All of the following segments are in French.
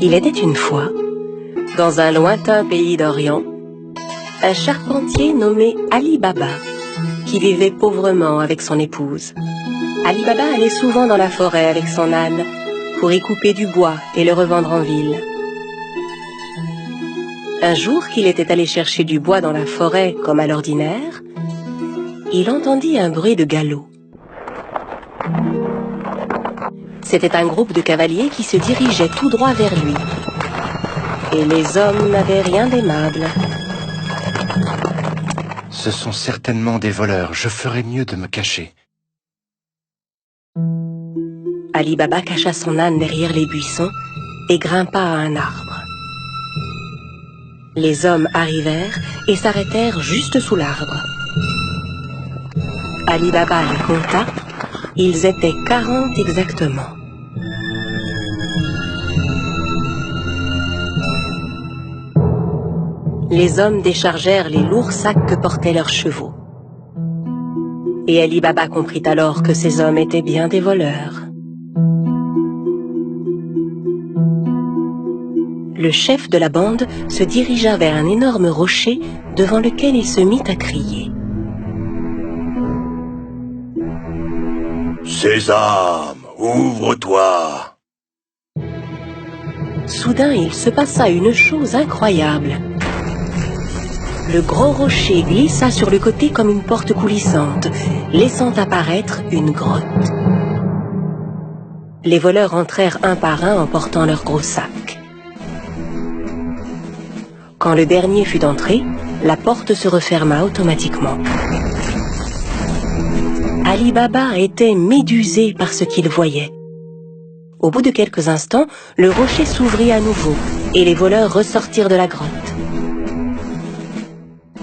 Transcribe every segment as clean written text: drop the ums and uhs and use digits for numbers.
Il était une fois, dans un lointain pays d'Orient, un charpentier nommé Ali Baba, qui vivait pauvrement avec son épouse. Ali Baba allait souvent dans la forêt avec son âne pour y couper du bois et le revendre en ville. Un jour qu'il était allé chercher du bois dans la forêt comme à l'ordinaire, il entendit un bruit de galop. C'était un groupe de cavaliers qui se dirigeait tout droit vers lui. Et les hommes n'avaient rien d'aimable. Ce sont certainement des voleurs. Je ferais mieux de me cacher. Ali Baba cacha son âne derrière les buissons et grimpa à un arbre. Les hommes arrivèrent et s'arrêtèrent juste sous l'arbre. Ali Baba les compta. Ils étaient 40 exactement. Les hommes déchargèrent les lourds sacs que portaient leurs chevaux. Et Ali Baba comprit alors que ces hommes étaient bien des voleurs. Le chef de la bande se dirigea vers un énorme rocher devant lequel il se mit à crier. Sésame, ouvre-toi! Soudain, il se passa une chose incroyable. Le gros rocher glissa sur le côté comme une porte coulissante, laissant apparaître une grotte. Les voleurs entrèrent un par un en portant leurs gros sacs. Quand le dernier fut entré, la porte se referma automatiquement. Ali Baba était médusé par ce qu'il voyait. Au bout de quelques instants, le rocher s'ouvrit à nouveau et les voleurs ressortirent de la grotte.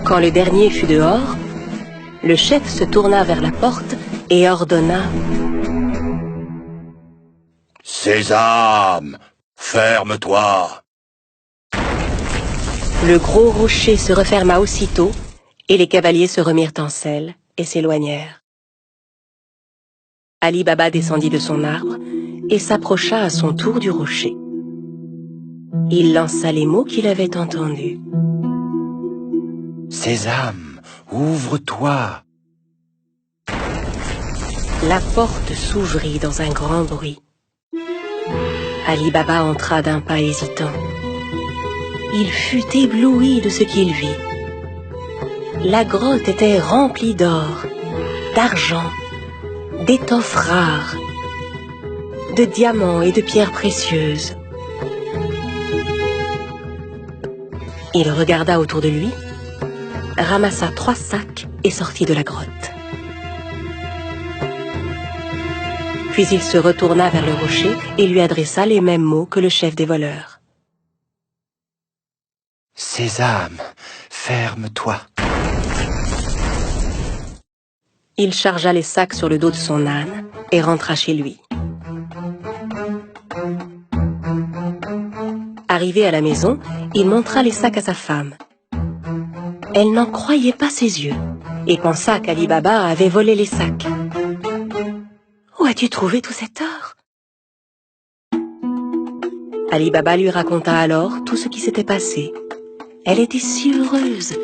Quand le dernier fut dehors, le chef se tourna vers la porte et ordonna « Sésame, ferme-toi !» Le gros rocher se referma aussitôt et les cavaliers se remirent en selle et s'éloignèrent. Ali Baba descendit de son arbre et s'approcha à son tour du rocher. Il lança les mots qu'il avait entendus. « Sésame, ouvre-toi !» La porte s'ouvrit dans un grand bruit. Ali Baba entra d'un pas hésitant. Il fut ébloui de ce qu'il vit. La grotte était remplie d'or, d'argent, d'étoffes rares, de diamants et de pierres précieuses. Il regarda autour de lui, ramassa 3 sacs et sortit de la grotte. Puis il se retourna vers le rocher et lui adressa les mêmes mots que le chef des voleurs. « Sésame, ferme-toi !» Il chargea les sacs sur le dos de son âne et rentra chez lui. Arrivé à la maison, il montra les sacs à sa femme. Elle n'en croyait pas ses yeux et pensa qu'Ali Baba avait volé les sacs. « Où as-tu trouvé tout cet or ?» Ali Baba lui raconta alors tout ce qui s'était passé. Elle était si heureuse.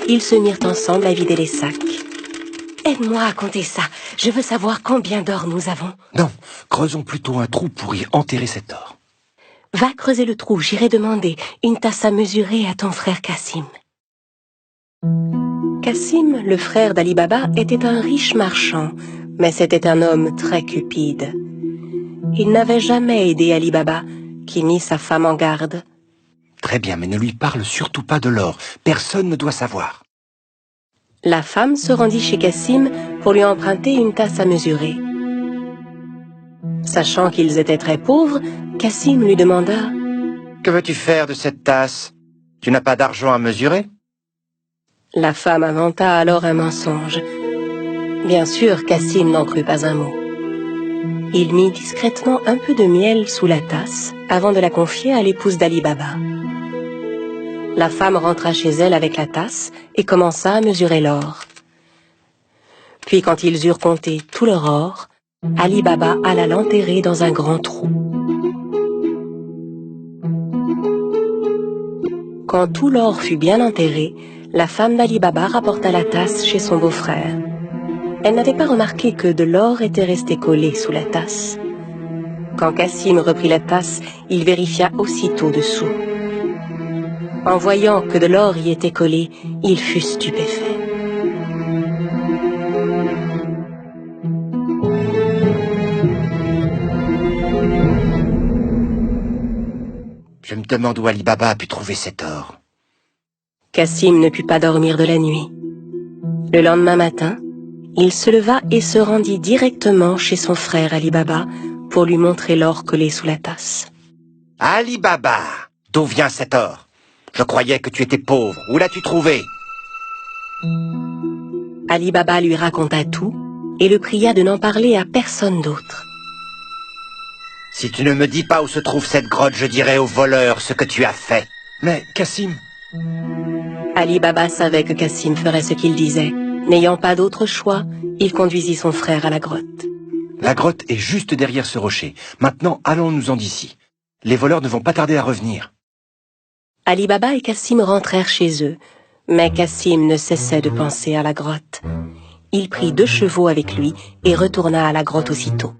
Ils se mirent ensemble à vider les sacs. « Aide-moi à compter ça. Je veux savoir combien d'or nous avons. » « Non, creusons plutôt un trou pour y enterrer cet or. » « Va creuser le trou, j'irai demander une tasse à mesurer à ton frère Cassim. » Cassim, le frère d'Ali Baba, était un riche marchand, mais c'était un homme très cupide. Il n'avait jamais aidé Ali Baba, qui mit sa femme en garde. « Très bien, mais ne lui parle surtout pas de l'or. Personne ne doit savoir. » La femme se rendit chez Cassim pour lui emprunter une tasse à mesurer. Sachant qu'ils étaient très pauvres, Cassim lui demanda « Que veux-tu faire de cette tasse? Tu n'as pas d'argent à mesurer ?» La femme inventa alors un mensonge. Bien sûr, Cassim n'en crut pas un mot. Il mit discrètement un peu de miel sous la tasse avant de la confier à l'épouse d'Ali Baba. La femme rentra chez elle avec la tasse et commença à mesurer l'or. Puis quand ils eurent compté tout leur or, Ali Baba alla l'enterrer dans un grand trou. Quand tout l'or fut bien enterré, la femme d'Ali Baba rapporta la tasse chez son beau-frère. Elle n'avait pas remarqué que de l'or était resté collé sous la tasse. Quand Cassim reprit la tasse, il vérifia aussitôt dessous. En voyant que de l'or y était collé, il fut stupéfait. Je me demande où Ali Baba a pu trouver cet or. Cassim ne put pas dormir de la nuit. Le lendemain matin, il se leva et se rendit directement chez son frère Ali Baba pour lui montrer l'or collé sous la tasse. Ali Baba, d'où vient cet or? Je croyais que tu étais pauvre. Où l'as-tu trouvé? Ali Baba lui raconta tout et le pria de n'en parler à personne d'autre. Si tu ne me dis pas où se trouve cette grotte, je dirai au voleur ce que tu as fait. Mais, Cassim... Ali Baba savait que Cassim ferait ce qu'il disait. N'ayant pas d'autre choix, il conduisit son frère à la grotte. La grotte est juste derrière ce rocher. Maintenant, allons-nous-en d'ici. Les voleurs ne vont pas tarder à revenir. Ali Baba et Cassim rentrèrent chez eux, mais Cassim ne cessait de penser à la grotte. Il prit 2 chevaux avec lui et retourna à la grotte aussitôt.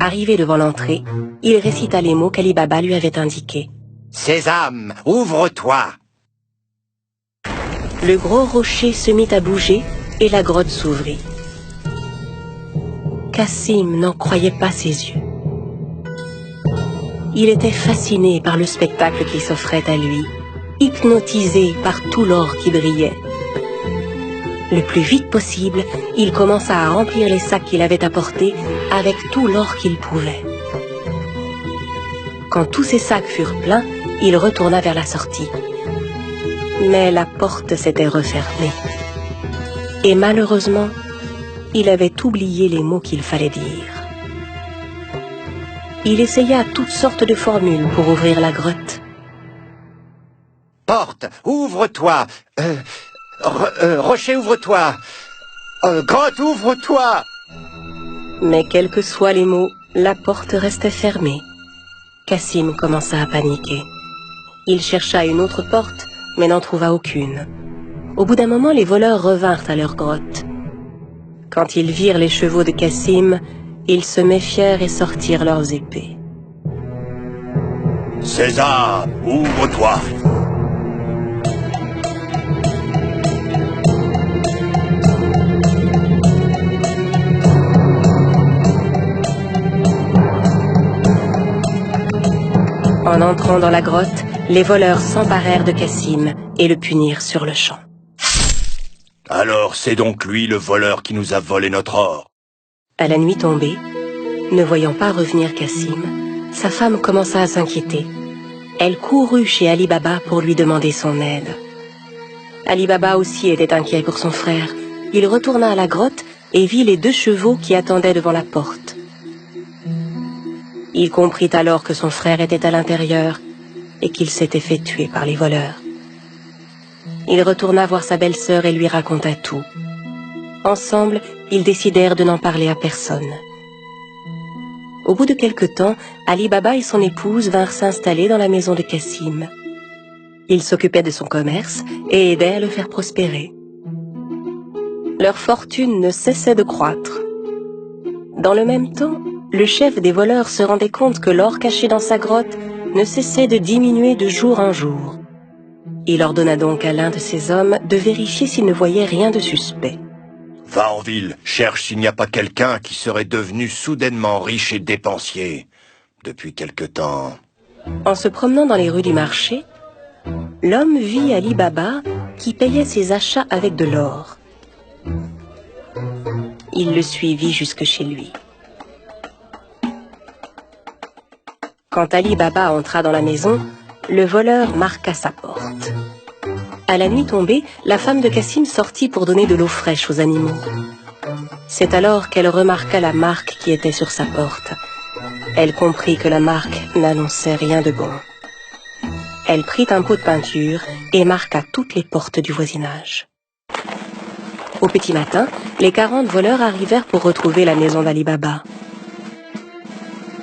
Arrivé devant l'entrée, il récita les mots qu'Ali Baba lui avait indiqués. « Sésame, ouvre-toi » Le gros rocher se mit à bouger et la grotte s'ouvrit. Cassim n'en croyait pas ses yeux. Il était fasciné par le spectacle qui s'offrait à lui, hypnotisé par tout l'or qui brillait. Le plus vite possible, il commença à remplir les sacs qu'il avait apportés avec tout l'or qu'il pouvait. Quand tous ces sacs furent pleins, il retourna vers la sortie. Mais la porte s'était refermée. Et malheureusement, il avait oublié les mots qu'il fallait dire. Il essaya toutes sortes de formules pour ouvrir la grotte. « Porte, ouvre-toi Rocher, ouvre-toi Grotte, ouvre-toi » Mais quels que soient les mots, la porte restait fermée. Cassim commença à paniquer. Il chercha une autre porte, mais n'en trouva aucune. Au bout d'un moment, les voleurs revinrent à leur grotte. Quand ils virent les chevaux de Cassim, ils se méfièrent et sortirent leurs épées. « Sésame, ouvre-toi » En entrant dans la grotte, les voleurs s'emparèrent de Cassim et le punirent sur le champ. « Alors c'est donc lui le voleur qui nous a volé notre or ?» À la nuit tombée, ne voyant pas revenir Cassim, sa femme commença à s'inquiéter. Elle courut chez Ali Baba pour lui demander son aide. Ali Baba aussi était inquiet pour son frère. Il retourna à la grotte et vit les 2 chevaux qui attendaient devant la porte. Il comprit alors que son frère était à l'intérieur et qu'il s'était fait tuer par les voleurs. Il retourna voir sa belle-sœur et lui raconta tout. Ensemble, ils décidèrent de n'en parler à personne. Au bout de quelque temps, Ali Baba et son épouse vinrent s'installer dans la maison de Cassim. Ils s'occupaient de son commerce et aidaient à le faire prospérer. Leur fortune ne cessait de croître. Dans le même temps, le chef des voleurs se rendait compte que l'or caché dans sa grotte ne cessait de diminuer de jour en jour. Il ordonna donc à l'un de ses hommes de vérifier s'il ne voyait rien de suspect. « Va en ville, cherche s'il n'y a pas quelqu'un qui serait devenu soudainement riche et dépensier depuis quelque temps. » En se promenant dans les rues du marché, l'homme vit Ali Baba qui payait ses achats avec de l'or. Il le suivit jusque chez lui. Quand Ali Baba entra dans la maison, le voleur marqua sa porte. À la nuit tombée, la femme de Cassim sortit pour donner de l'eau fraîche aux animaux. C'est alors qu'elle remarqua la marque qui était sur sa porte. Elle comprit que la marque n'annonçait rien de bon. Elle prit un pot de peinture et marqua toutes les portes du voisinage. Au petit matin, les 40 voleurs arrivèrent pour retrouver la maison d'Ali Baba.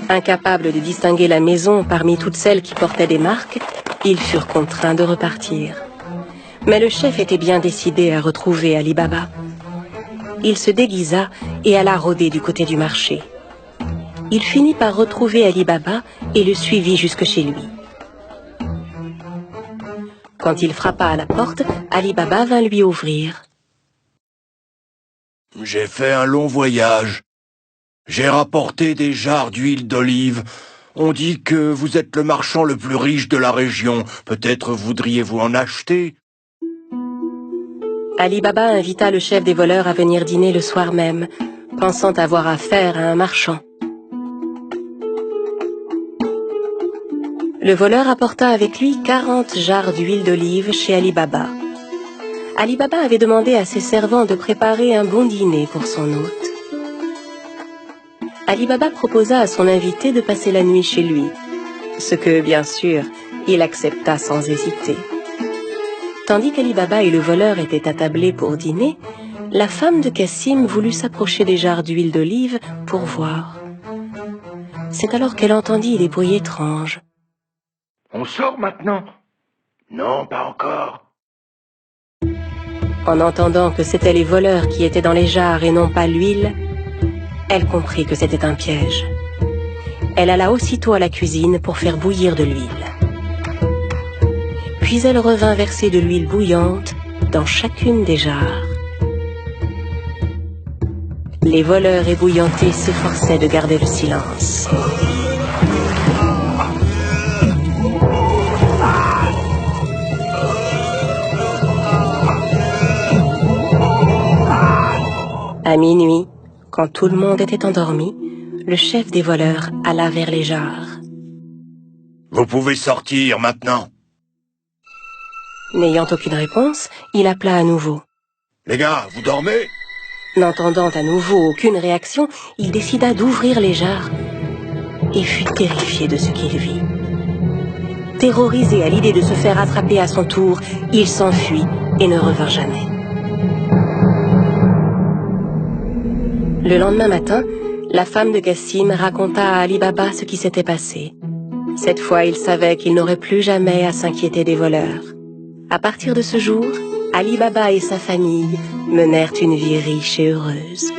Incapable de distinguer la maison parmi toutes celles qui portaient des marques, Ils furent contraints de repartir. Mais le chef était bien décidé à retrouver Ali Baba. Il se déguisa et alla rôder du côté du marché. Il finit par retrouver Ali Baba et le suivit jusque chez lui. Quand il frappa à la porte, Ali Baba vint lui ouvrir. « J'ai fait un long voyage. J'ai rapporté des jarres d'huile d'olive. On dit que vous êtes le marchand le plus riche de la région. Peut-être voudriez-vous en acheter ?» Ali Baba invita le chef des voleurs à venir dîner le soir même, pensant avoir affaire à un marchand. Le voleur apporta avec lui 40 jarres d'huile d'olive chez Ali Baba. Ali Baba avait demandé à ses servants de préparer un bon dîner pour son hôte. Ali Baba proposa à son invité de passer la nuit chez lui, ce que, bien sûr, il accepta sans hésiter. Tandis qu'Ali Baba et le voleur étaient attablés pour dîner, la femme de Cassim voulut s'approcher des jarres d'huile d'olive pour voir. C'est alors qu'elle entendit des bruits étranges. « On sort maintenant ?»« Non, pas encore. » En entendant que c'étaient les voleurs qui étaient dans les jarres et non pas l'huile, elle comprit que c'était un piège. Elle alla aussitôt à la cuisine pour faire bouillir de l'huile. Puis elle revint verser de l'huile bouillante dans chacune des jarres. Les voleurs ébouillantés s'efforçaient de garder le silence. À minuit, quand tout le monde était endormi, le chef des voleurs alla vers les jarres. « Vous pouvez sortir maintenant. » N'ayant aucune réponse, il appela à nouveau. « Les gars, vous dormez ?» N'entendant à nouveau aucune réaction, il décida d'ouvrir les jarres et fut terrifié de ce qu'il vit. Terrorisé à l'idée de se faire attraper à son tour, il s'enfuit et ne revint jamais. Le lendemain matin, la femme de Cassim raconta à Ali Baba ce qui s'était passé. Cette fois, il savait qu'il n'aurait plus jamais à s'inquiéter des voleurs. À partir de ce jour, Ali Baba et sa famille menèrent une vie riche et heureuse.